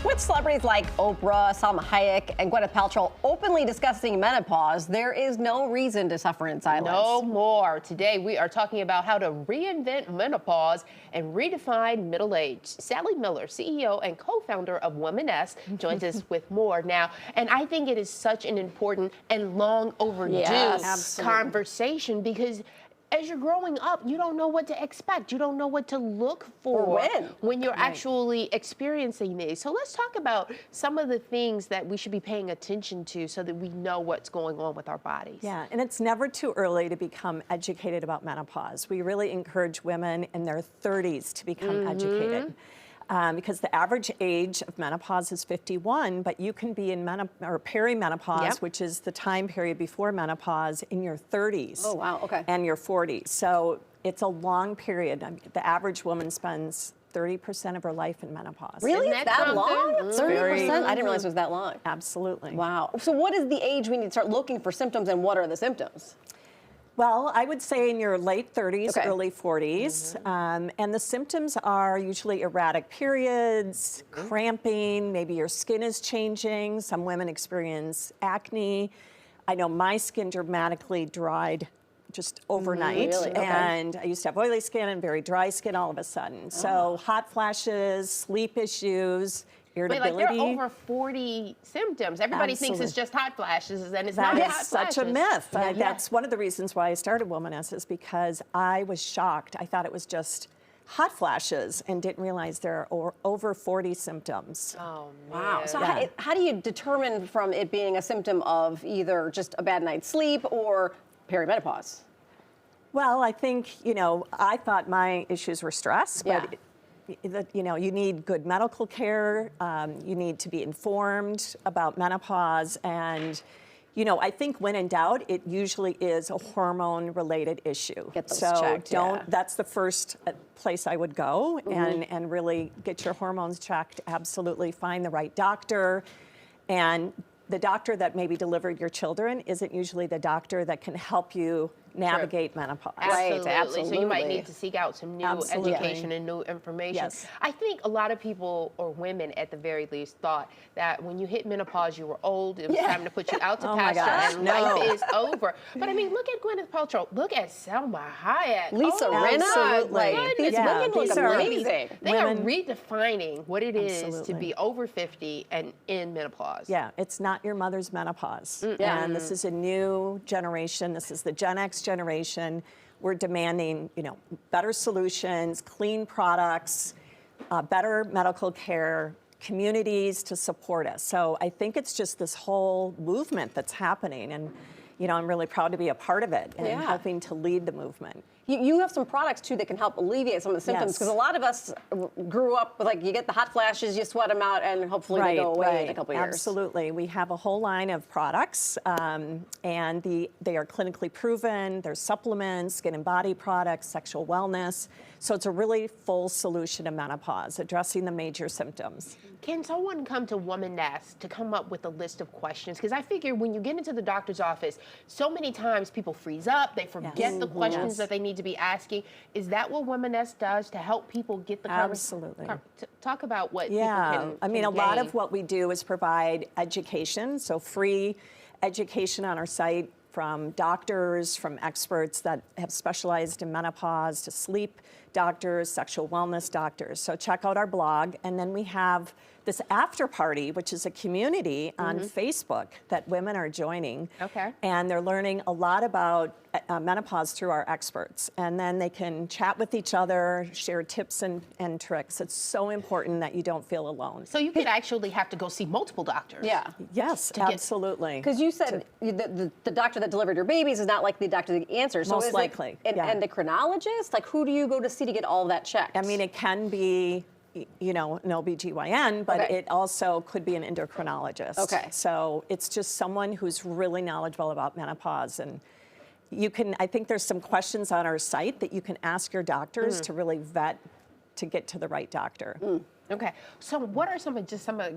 With celebrities like Oprah, Salma Hayek, and Gwyneth Paltrow openly discussing menopause, there is no reason to suffer in silence. No more. Today, we are talking about how to reinvent menopause and redefine middle age. Sally Miller, CEO and co-founder of Womaness, joins us with more now. And I think it is such an important and long overdue conversation because as you're growing up, you don't know what to expect. You don't know what to look for when you're actually experiencing these. So let's talk about some of the things that we should be paying attention to so that we know what's going on with our bodies. Yeah, and it's never too early to become educated about menopause. We really encourage women in their 30s to become educated. Because the average age of menopause is 51, but you can be in perimenopause, which is the time period before menopause, in your 30s. Oh, wow, okay. And your 40s. So it's a long period. I mean, the average woman spends 30% of her life in menopause. Really? Isn't It's that that long? 30%? I didn't realize it was that long. Absolutely. Wow. So what is the age we need to start looking for symptoms, and what are the symptoms? Well, I would say in your late 30s, early 40s. And the symptoms are usually erratic periods, cramping, maybe your skin is changing. Some women experience acne. I know my skin dramatically dried just overnight. Really? And I used to have oily skin and very dry skin all of a sudden. So hot flashes, sleep issues, irritability. Wait, like there are over 40 symptoms. Everybody thinks it's just hot flashes, and it's not hot flashes. That is such a myth. That's one of the reasons why I started Womaness, is because I was shocked. I thought it was just hot flashes and didn't realize there are over 40 symptoms. Oh, wow. So how do you determine from it being a symptom of either just a bad night's sleep or perimenopause? Well, I think, you know, I thought my issues were stress, but you know, you need good medical care. You need to be informed about menopause. And, you know, I think when in doubt, it usually is a hormone-related issue. Get those checked, that's the first place I would go and really get your hormones checked. Absolutely find the right doctor. And the doctor that maybe delivered your children isn't usually the doctor that can help you navigate menopause. Absolutely. So you might need to seek out some new education and new information. Yes. I think a lot of people, or women at the very least, thought that when you hit menopause, you were old. It was time to put you out to pasture and life is over. But I mean, look at Gwyneth Paltrow. Look at Salma Hayek. Lisa Rinna. Like, these women look amazing. They are redefining what it is to be over 50 and in menopause. Yeah, it's not your mother's menopause. And this is a new generation. This is the Gen X generation. We're demanding, you know, better solutions, clean products, better medical care, communities to support us. So I think it's just this whole movement that's happening, and you know, I'm really proud to be a part of it and helping to lead the movement. You have some products, too, that can help alleviate some of the symptoms, because a lot of us grew up with, like, you get the hot flashes, you sweat them out, and hopefully they go away in a couple years. Absolutely. We have a whole line of products, and they are clinically proven. There's supplements, skin and body products, sexual wellness. So it's a really full solution to menopause, addressing the major symptoms. Can someone come to Womaness to come up with a list of questions? Because I figure when you get into the doctor's office, so many times people freeze up, they forget the questions that they need to be asking. Is that what Womaness does to help people get the Absolutely. Talk about what people can I mean, a gain. lot of what we do is provide education, so free education on our site from doctors, from experts that have specialized in menopause, to sleep doctors, sexual wellness doctors. So check out our blog. And then we have this after party, which is a community on Facebook that women are joining. And they're learning a lot about menopause through our experts. And then they can chat with each other, share tips and tricks. It's so important that you don't feel alone. So you could actually have to go see multiple doctors. Yes, absolutely. Because you said the doctor that delivered your babies is not likely the doctor that answers. So Most likely. An endocrinologist? Like, who do you go to see to get all of that checked? I mean, it can be, you know, an OBGYN, but it also could be an endocrinologist. So it's just someone who's really knowledgeable about menopause. And you can, I think there's some questions on our site that you can ask your doctors to really vet to get to the right doctor. Okay, so what are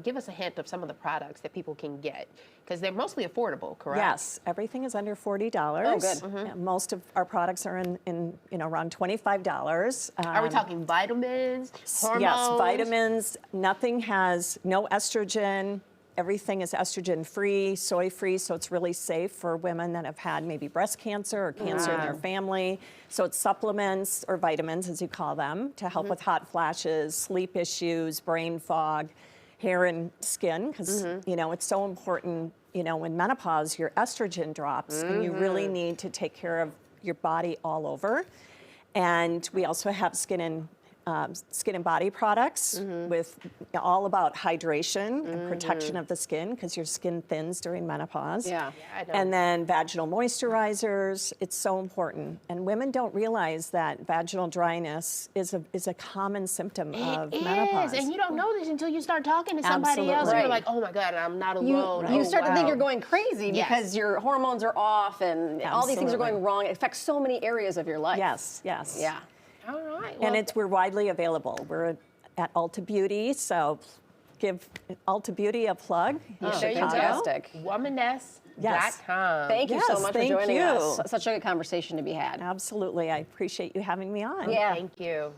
give us a hint of some of the products that people can get, because they're mostly affordable, correct? Yes, everything is under $40. Oh, good. Yeah, most of our products are in around $25. Are we talking vitamins, hormones? Yes, vitamins. Nothing has no estrogen. Everything is estrogen-free, soy-free, so it's really safe for women that have had maybe breast cancer or cancer in their family. So it's supplements or vitamins, as you call them, to help with hot flashes, sleep issues, brain fog, hair and skin, because it's so important. In menopause, your estrogen drops, and you really need to take care of your body all over. And we also have skin and body products with all about hydration and protection of the skin, because your skin thins during menopause. Yeah. I know. And then vaginal moisturizers. It's so important. And women don't realize that vaginal dryness is a common symptom of menopause. And you don't know this until you start talking to somebody else. Absolutely. And you're like, oh my God, I'm not alone. You start to think wow. you're going crazy Yes. because your hormones are off and all these things are Absolutely. going wrong. It affects so many areas of your life. Yes, yes. Yeah. All right. And we're widely available. We're at Ulta Beauty, so give Ulta Beauty a plug. Oh, in Chicago. fantastic. Womaness.com. Thank you so Yes, much for thank joining you. us. Such a good conversation to be had. Absolutely. I appreciate you having me on. Yeah. Thank you.